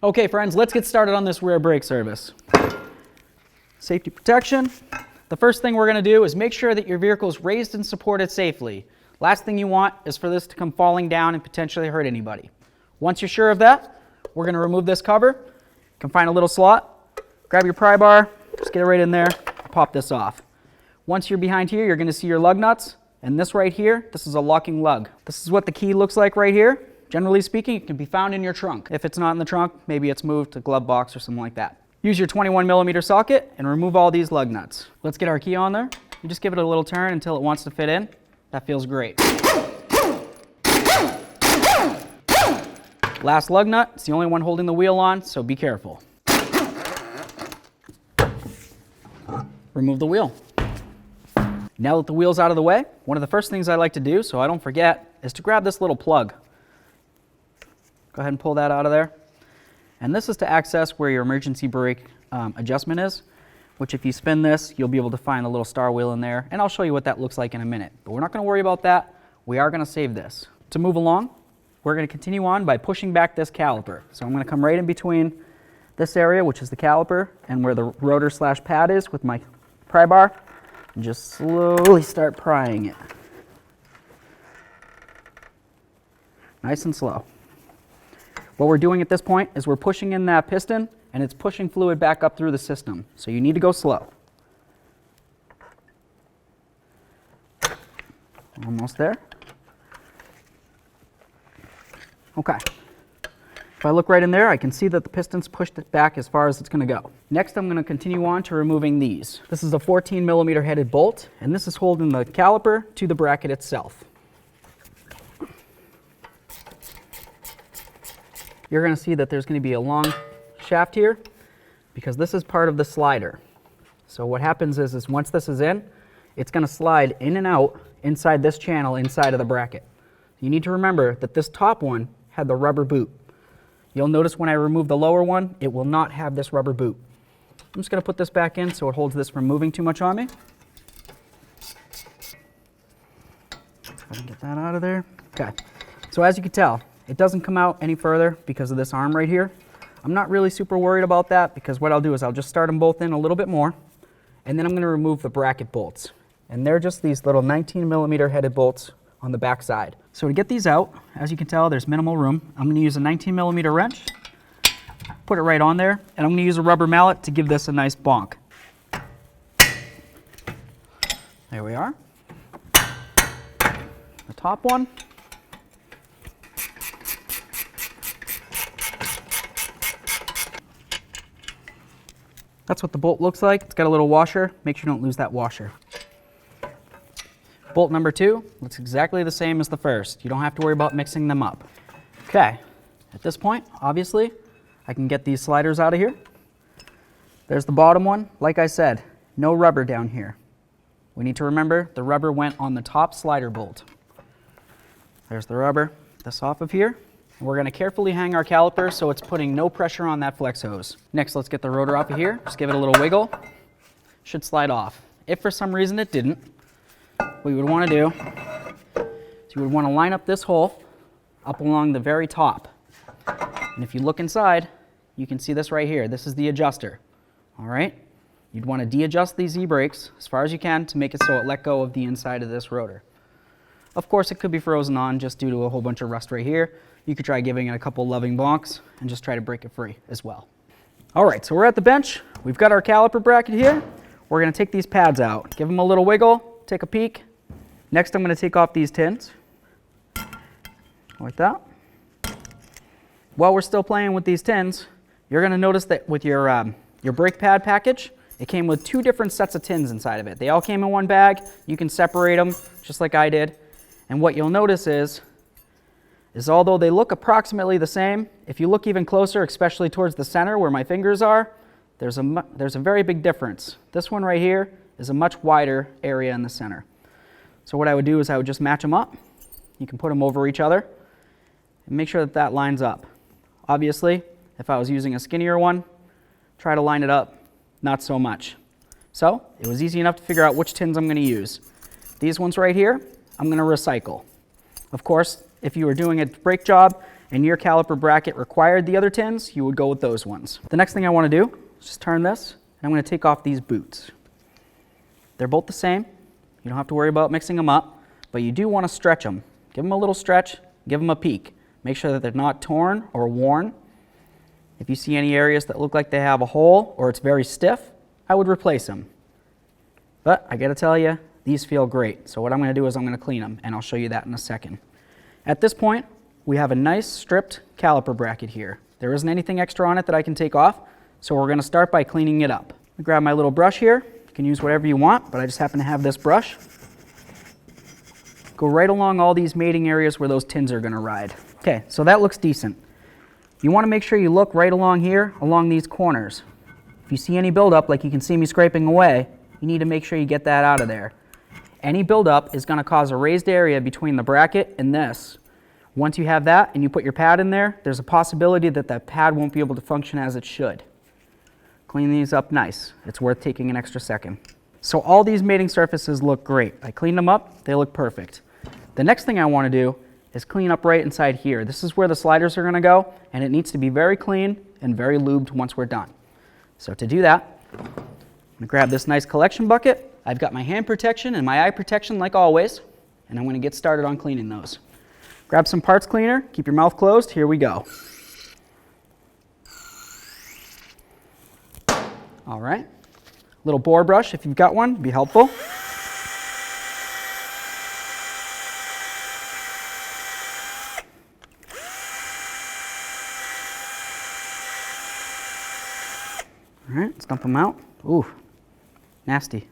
Okay friends, let's get started on this rear brake service. Safety protection. The first thing we're going to do is make sure that your vehicle is raised and supported safely. Last thing you want is for this to come falling down and potentially hurt anybody. Once you're sure of that, we're going to remove this cover. You can find a little slot, grab your pry bar, just get it right in there, pop this off. Once you're behind here, you're going to see your lug nuts, and this right here, this is a locking lug. This is what the key looks like right here. Generally speaking, it can be found in your trunk. If it's not in the trunk, maybe it's moved to a glove box or something like that. Use your 21mm socket and remove all these lug nuts. Let's get our key on there. You just give it a little turn until it wants to fit in. That feels great. Last lug nut, it's the only one holding the wheel on, so be careful. Remove the wheel. Now that the wheel's out of the way, one of the first things I like to do, so I don't forget, is to grab this little plug. Go ahead and pull that out of there. And this is to access where your emergency brake adjustment is, which if you spin this, you'll be able to find the little star wheel in there, and I'll show you what that looks like in a minute. But we're not going to worry about that. We are going to save this. To move along, we're going to continue on by pushing back this caliper. So I'm going to come right in between this area, which is the caliper, and where the rotor slash pad is with my pry bar, and just slowly start prying it. Nice and slow. What we're doing at this point is we're pushing in that piston, and it's pushing fluid back up through the system. So you need to go slow. Almost there. Okay. If I look right in there, I can see that the piston's pushed it back as far as it's going to go. Next, I'm going to continue on to removing these. This is a 14mm headed bolt, and this is holding the caliper to the bracket itself. You're going to see that there's going to be a long shaft here because this is part of the slider. So what happens is once this is in, it's going to slide in and out inside this channel inside of the bracket. You need to remember that this top one had the rubber boot. You'll notice when I remove the lower one, it will not have this rubber boot. I'm just going to put this back in so it holds this from moving too much on me. Get that out of there. Okay, so as you can tell, it doesn't come out any further because of this arm right here. I'm not really super worried about that because what I'll do is I'll just start them both in a little bit more, and then I'm going to remove the bracket bolts. And they're just these little 19mm headed bolts on the back side. So to get these out, as you can tell, there's minimal room. I'm going to use a 19mm wrench, put it right on there, and I'm going to use a rubber mallet to give this a nice bonk. There we are. The top one. That's what the bolt looks like. It's got a little washer. Make sure you don't lose that washer. Bolt number 2 looks exactly the same as the first. You don't have to worry about mixing them up. Okay, at this point, obviously, I can get these sliders out of here. There's the bottom one. Like I said, no rubber down here. We need to remember the rubber went on the top slider bolt. There's the rubber. This off of here. We're going to carefully hang our caliper so it's putting no pressure on that flex hose. Next, let's get the rotor off of here. Just give it a little wiggle. Should slide off. If for some reason it didn't, what you would want to do is you would want to line up this hole up along the very top. And if you look inside, you can see this right here. This is the adjuster. All right? You'd want to de-adjust these E-brakes as far as you can to make it so it let go of the inside of this rotor. Of course, it could be frozen on just due to a whole bunch of rust right here. You could try giving it a couple loving bonks and just try to break it free as well. All right, so we're at the bench. We've got our caliper bracket here. We're going to take these pads out. Give them a little wiggle, take a peek. Next, I'm going to take off these tins, like that. While we're still playing with these tins, you're going to notice that with your brake pad package, it came with 2 different sets of tins inside of it. They all came in one bag. You can separate them just like I did. And what you'll notice is although they look approximately the same, if you look even closer, especially towards the center where my fingers are, there's a very big difference. This one right here is a much wider area in the center. So what I would do is I would just match them up. You can put them over each other and make sure that that lines up. Obviously, if I was using a skinnier one, try to line it up, not so much. So it was easy enough to figure out which tins I'm going to use. These ones right here, I'm going to recycle. Of course, if you were doing a brake job and your caliper bracket required the other tins, you would go with those ones. The next thing I want to do is just turn this, and I'm going to take off these boots. They're both the same. You don't have to worry about mixing them up, but you do want to stretch them. Give them a little stretch, give them a peek. Make sure that they're not torn or worn. If you see any areas that look like they have a hole or it's very stiff, I would replace them. But I gotta tell you, these feel great. So what I'm gonna do is I'm gonna clean them, and I'll show you that in a second. At this point, we have a nice stripped caliper bracket here. There isn't anything extra on it that I can take off, so we're gonna start by cleaning it up. I grab my little brush here. You can use whatever you want, but I just happen to have this brush. Go right along all these mating areas where those tins are gonna ride. Okay, so that looks decent. You wanna make sure you look right along here, along these corners. If you see any buildup, like you can see me scraping away, you need to make sure you get that out of there. Any buildup is gonna cause a raised area between the bracket and this. Once you have that and you put your pad in there, there's a possibility that that pad won't be able to function as it should. Clean these up nice. It's worth taking an extra second. So all these mating surfaces look great. I cleaned them up, they look perfect. The next thing I want to do is clean up right inside here. This is where the sliders are going to go, and it needs to be very clean and very lubed once we're done. So to do that, I'm going to grab this nice collection bucket. I've got my hand protection and my eye protection like always, and I'm going to get started on cleaning those. Grab some parts cleaner, keep your mouth closed, here we go. All right, little bore brush if you've got one, would be helpful. All right, let's dump them out. Ooh, nasty.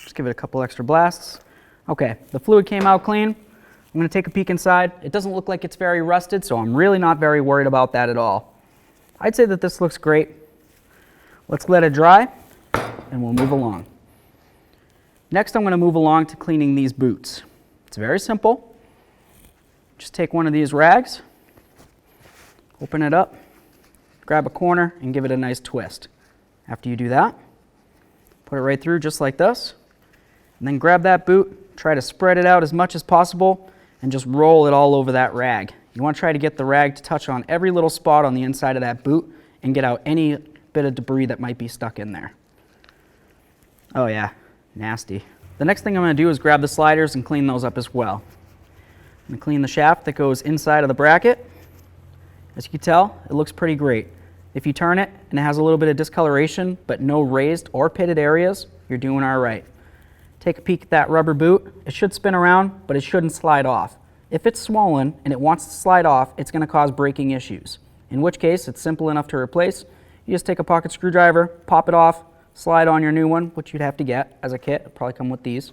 Just give it a couple extra blasts. Okay, the fluid came out clean. I'm going to take a peek inside. It doesn't look like it's very rusted, so I'm really not very worried about that at all. I'd say that this looks great. Let's let it dry, and we'll move along. Next, I'm going to move along to cleaning these boots. It's very simple. Just take one of these rags, open it up, grab a corner, and give it a nice twist. After you do that, put it right through just like this, and then grab that boot, try to spread it out as much as possible, and just roll it all over that rag. You want to try to get the rag to touch on every little spot on the inside of that boot and get out any bit of debris that might be stuck in there. Oh yeah, nasty. The next thing I'm going to do is grab the sliders and clean those up as well. I'm going to clean the shaft that goes inside of the bracket. As you can tell, it looks pretty great. If you turn it and it has a little bit of discoloration but no raised or pitted areas, you're doing all right. Take a peek at that rubber boot. It should spin around, but it shouldn't slide off. If it's swollen and it wants to slide off, it's going to cause braking issues, in which case it's simple enough to replace. You just take a pocket screwdriver, pop it off, slide on your new one, which you'd have to get as a kit. It'll probably come with these.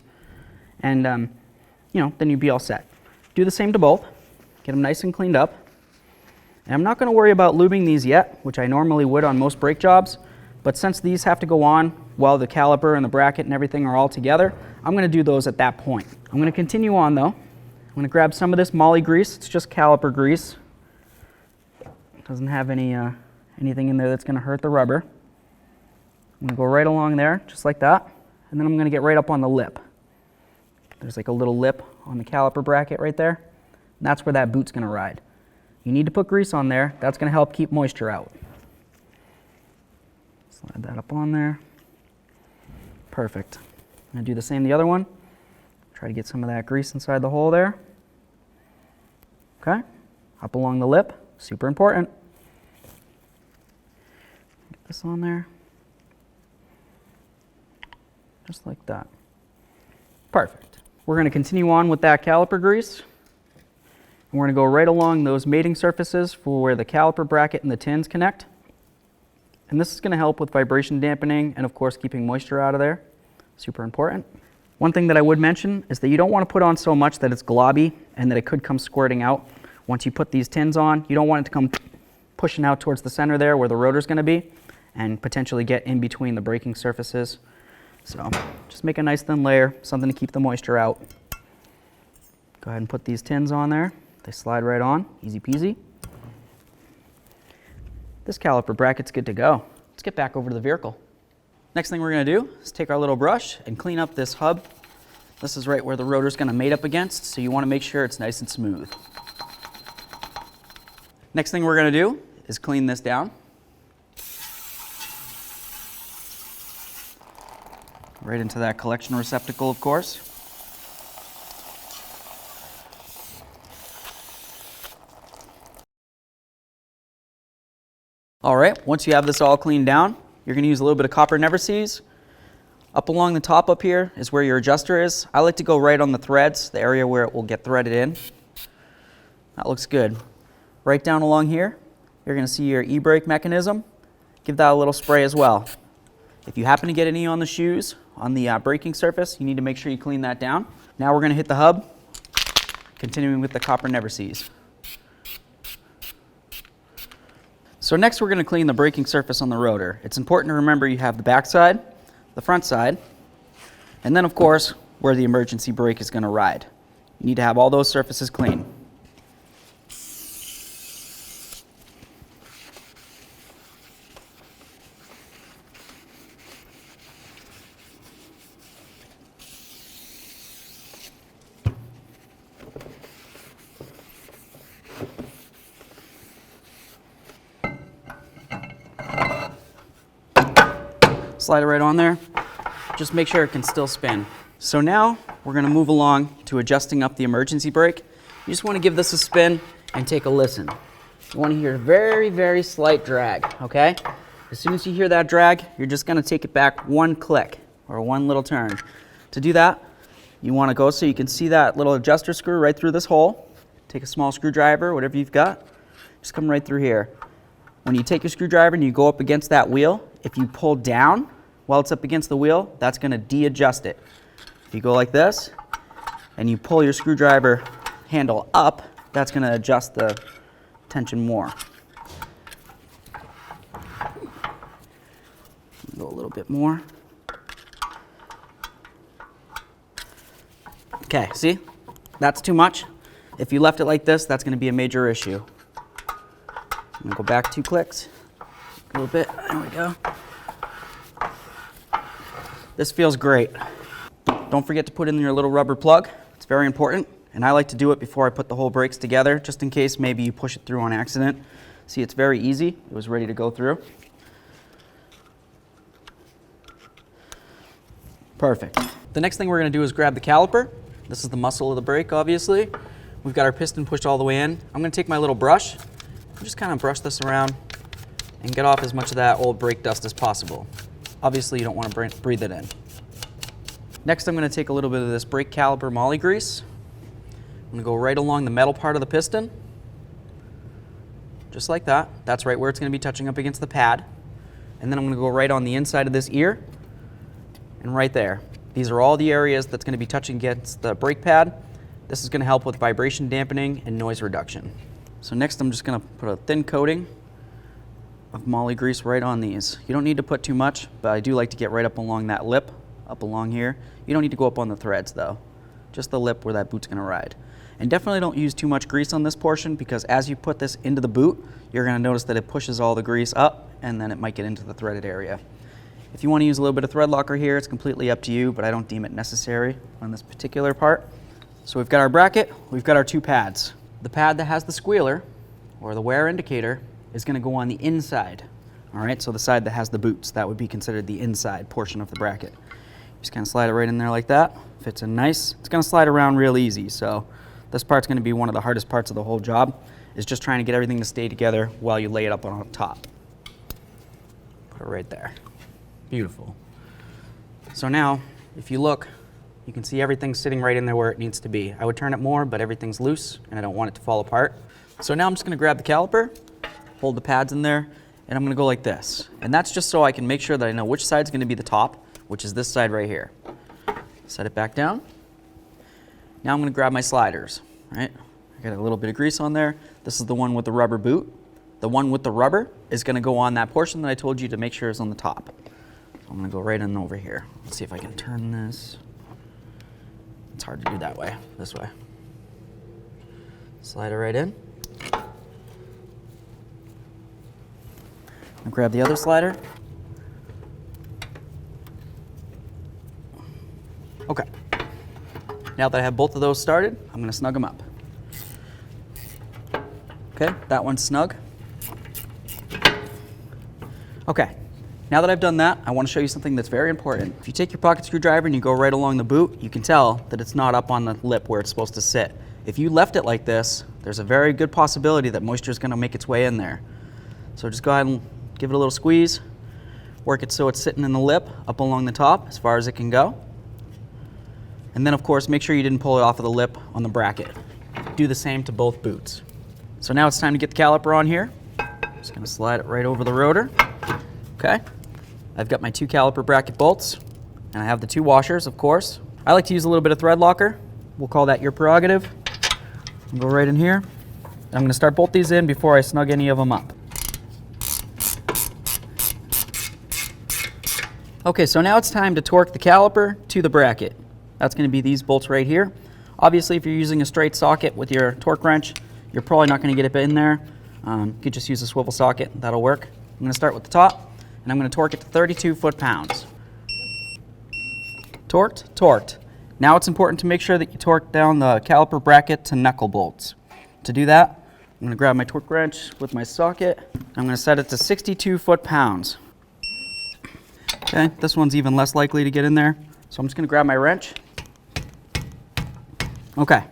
And, then you'd be all set. Do the same to both. Get them nice and cleaned up. And I'm not going to worry about lubing these yet, which I normally would on most brake jobs, but since these have to go on while the caliper and the bracket and everything are all together, I'm going to do those at that point. I'm going to continue on though. I'm going to grab some of this moly grease. It's just caliper grease. It doesn't have anything in there that's going to hurt the rubber. I'm going to go right along there, just like that, and then I'm going to get right up on the lip. There's like a little lip on the caliper bracket right there, and that's where that boot's going to ride. You need to put grease on there. That's going to help keep moisture out. Slide that up on there. Perfect. I'm going to do the same the other one. Try to get some of that grease inside the hole there. Okay, up along the lip, super important. Get this on there. Just like that. Perfect. We're going to continue on with that caliper grease. We're going to go right along those mating surfaces for where the caliper bracket and the tins connect. And this is going to help with vibration dampening and of course keeping moisture out of there. Super important. One thing that I would mention is that you don't want to put on so much that it's globby and that it could come squirting out. Once you put these tins on, you don't want it to come pushing out towards the center there where the rotor is going to be and potentially get in between the braking surfaces. So just make a nice thin layer, something to keep the moisture out. Go ahead and put these tins on there. They slide right on, easy peasy. This caliper bracket's good to go. Let's get back over to the vehicle. Next thing we're going to do is take our little brush and clean up this hub This is right where the rotor's going to mate up against, so you want to make sure it's nice and smooth. Next thing we're going to do is clean this down. Right into that collection receptacle, of course. All right, once you have this all cleaned down, you're going to use a little bit of copper never seize. Up along the top up here is where your adjuster is. I like to go right on the threads, the area where it will get threaded in. That looks good. Right down along here, you're going to see your e-brake mechanism. Give that a little spray as well. If you happen to get any on the shoes, on the braking surface, you need to make sure you clean that down. Now we're going to hit the hub, continuing with the copper never seize. So next we're going to clean the braking surface on the rotor. It's important to remember you have the back side, the front side, and then of course where the emergency brake is going to ride. You need to have all those surfaces clean. Slide it right on there. Just make sure it can still spin. So now we're going to move along to adjusting up the emergency brake. You just want to give this a spin and take a listen. You want to hear a very, very slight drag, okay? As soon as you hear that drag, you're just going to take it back one click or one little turn. To do that, you want to go so you can see that little adjuster screw right through this hole. Take a small screwdriver, whatever you've got, just come right through here. When you take your screwdriver and you go up against that wheel, if you pull down while it's up against the wheel, that's going to de-adjust it. If you go like this and you pull your screwdriver handle up, that's going to adjust the tension more. Go a little bit more. Okay, see? That's too much. If you left it like this, that's going to be a major issue. I'm going to go back 2 clicks. A little bit. There we go. This feels great. Don't forget to put in your little rubber plug. It's very important. And I like to do it before I put the whole brakes together, just in case maybe you push it through on accident. See, it's very easy. It was ready to go through. Perfect. The next thing we're going to do is grab the caliper. This is the muscle of the brake, obviously. We've got our piston pushed all the way in. I'm going to take my little brush and just kind of brush this around and get off as much of that old brake dust as possible. Obviously, you don't want to breathe it in. Next, I'm going to take a little bit of this brake caliper moly grease. I'm going to go right along the metal part of the piston, just like that. That's right where it's going to be touching up against the pad. And then I'm going to go right on the inside of this ear and right there. These are all the areas that's going to be touching against the brake pad. This is going to help with vibration dampening and noise reduction. So next, I'm just going to put a thin coating of moly grease right on these. You don't need to put too much, but I do like to get right up along that lip, up along here. You don't need to go up on the threads though, just the lip where that boot's going to ride. And definitely don't use too much grease on this portion, because as you put this into the boot, you're going to notice that it pushes all the grease up and then it might get into the threaded area. If you want to use a little bit of thread locker here, it's completely up to you, but I don't deem it necessary on this particular part. So we've got our bracket, we've got our 2 pads. The pad that has the squealer, or the wear indicator, is going to go on the inside. All right, so the side that has the boots, that would be considered the inside portion of the bracket. Just kind of slide it right in there like that. Fits in nice. It's going to slide around real easy, so this part's going to be one of the hardest parts of the whole job, is just trying to get everything to stay together while you lay it up on top. Put it right there. Beautiful. So now, if you look, you can see everything sitting right in there where it needs to be. I would turn it more, but everything's loose and I don't want it to fall apart. So now I'm just going to grab the caliper, hold the pads in there, and I'm going to go like this. And that's just so I can make sure that I know which side's going to be the top, which is this side right here. Set it back down. Now I'm going to grab my sliders, right? I got a little bit of grease on there. This is the one with the rubber boot. The one with the rubber is going to go on that portion that I told you to make sure is on the top. So I'm going to go right in over here. Let's see if I can turn this. It's hard to do that way, this way. Slide it right in. And grab the other slider. Okay. Now that I have both of those started, I'm going to snug them up. Okay, that one's snug. Okay, now that I've done that, I want to show you something that's very important. If you take your pocket screwdriver and you go right along the boot, you can tell that it's not up on the lip where it's supposed to sit. If you left it like this, there's a very good possibility that moisture is going to make its way in there. So just go ahead and give it a little squeeze, work it so it's sitting in the lip up along the top as far as it can go. And then of course, make sure you didn't pull it off of the lip on the bracket. Do the same to both boots. So now it's time to get the caliper on here. Just going to slide it right over the rotor. Okay, I've got my 2 caliper bracket bolts, and I have the 2 washers, of course. I like to use a little bit of thread locker. We'll call that your prerogative. Go right in here. I'm going to start both these in before I snug any of them up. Okay, so now it's time to torque the caliper to the bracket. That's going to be these bolts right here. Obviously, if you're using a straight socket with your torque wrench, you're probably not going to get it in there. You could just use a swivel socket. That'll work. I'm going to start with the top, and I'm going to torque it to 32 foot-pounds. Torqued, torqued. Now it's important to make sure that you torque down the caliper bracket to knuckle bolts. To do that, I'm going to grab my torque wrench with my socket. I'm going to set it to 62 foot-pounds. Okay, this one's even less likely to get in there, so I'm just going to grab my wrench. Okay,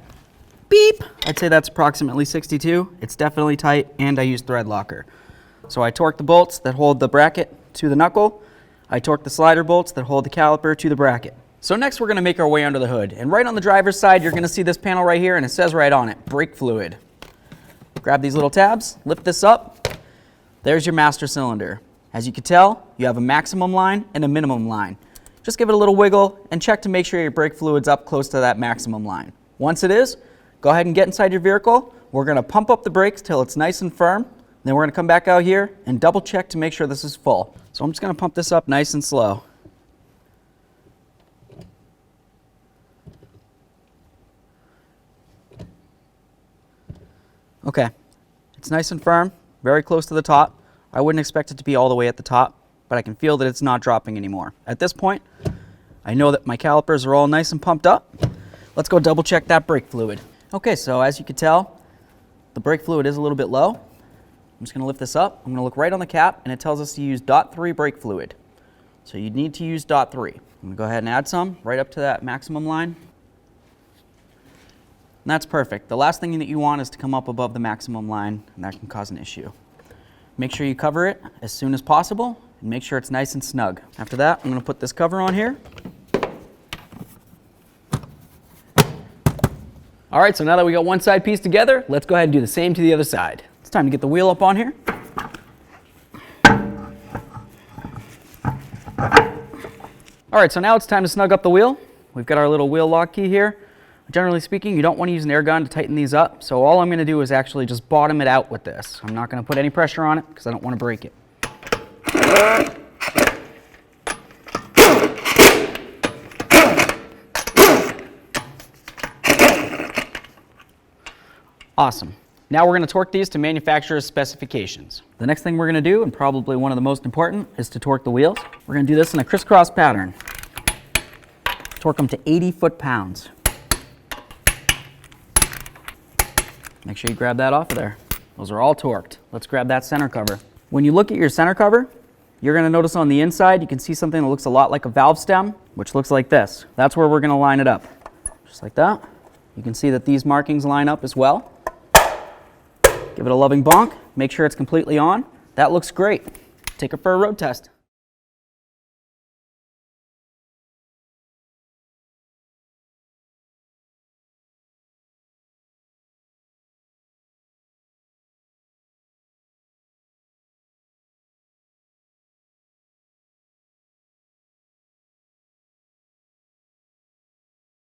beep! I'd say that's approximately 62. It's definitely tight, and I use thread locker. So I torque the bolts that hold the bracket to the knuckle. I torque the slider bolts that hold the caliper to the bracket. So next we're going to make our way under the hood. And right on the driver's side, you're going to see this panel right here, and it says right on it, brake fluid. Grab these little tabs, lift this up. There's your master cylinder. As you can tell, you have a maximum line and a minimum line. Just give it a little wiggle and check to make sure your brake fluid's up close to that maximum line. Once it is, go ahead and get inside your vehicle. We're going to pump up the brakes till it's nice and firm. Then we're going to come back out here and double check to make sure this is full. So I'm just going to pump this up nice and slow. Okay, it's nice and firm, very close to the top. I wouldn't expect it to be all the way at the top, but I can feel that it's not dropping anymore. At this point, I know that my calipers are all nice and pumped up. Let's go double check that brake fluid. Okay, so as you can tell, the brake fluid is a little bit low. I'm just going to lift this up. I'm going to look right on the cap, and it tells us to use .3 brake fluid. So you need to use .3. I'm going to go ahead and add some right up to that maximum line. And that's perfect. The last thing that you want is to come up above the maximum line, and that can cause an issue. Make sure you cover it as soon as possible, and make sure it's nice and snug. After that, I'm going to put this cover on here. All right, so now that we got one side pieced together, let's go ahead and do the same to the other side. It's time to get the wheel up on here. All right, so now it's time to snug up the wheel. We've got our little wheel lock key here. Generally speaking, you don't want to use an air gun to tighten these up, so all I'm going to do is actually just bottom it out with this. I'm not going to put any pressure on it because I don't want to break it. Awesome. Now we're going to torque these to manufacturer's specifications. The next thing we're going to do, and probably one of the most important, is to torque the wheels. We're going to do this in a crisscross pattern. Torque them to 80 foot-pounds. Make sure you grab that off of there. Those are all torqued. Let's grab that center cover. When you look at your center cover, you're going to notice on the inside you can see something that looks a lot like a valve stem, which looks like this. That's where we're going to line it up. Just like that. You can see that these markings line up as well. Give it a loving bonk. Make sure it's completely on. That looks great. Take it for a road test.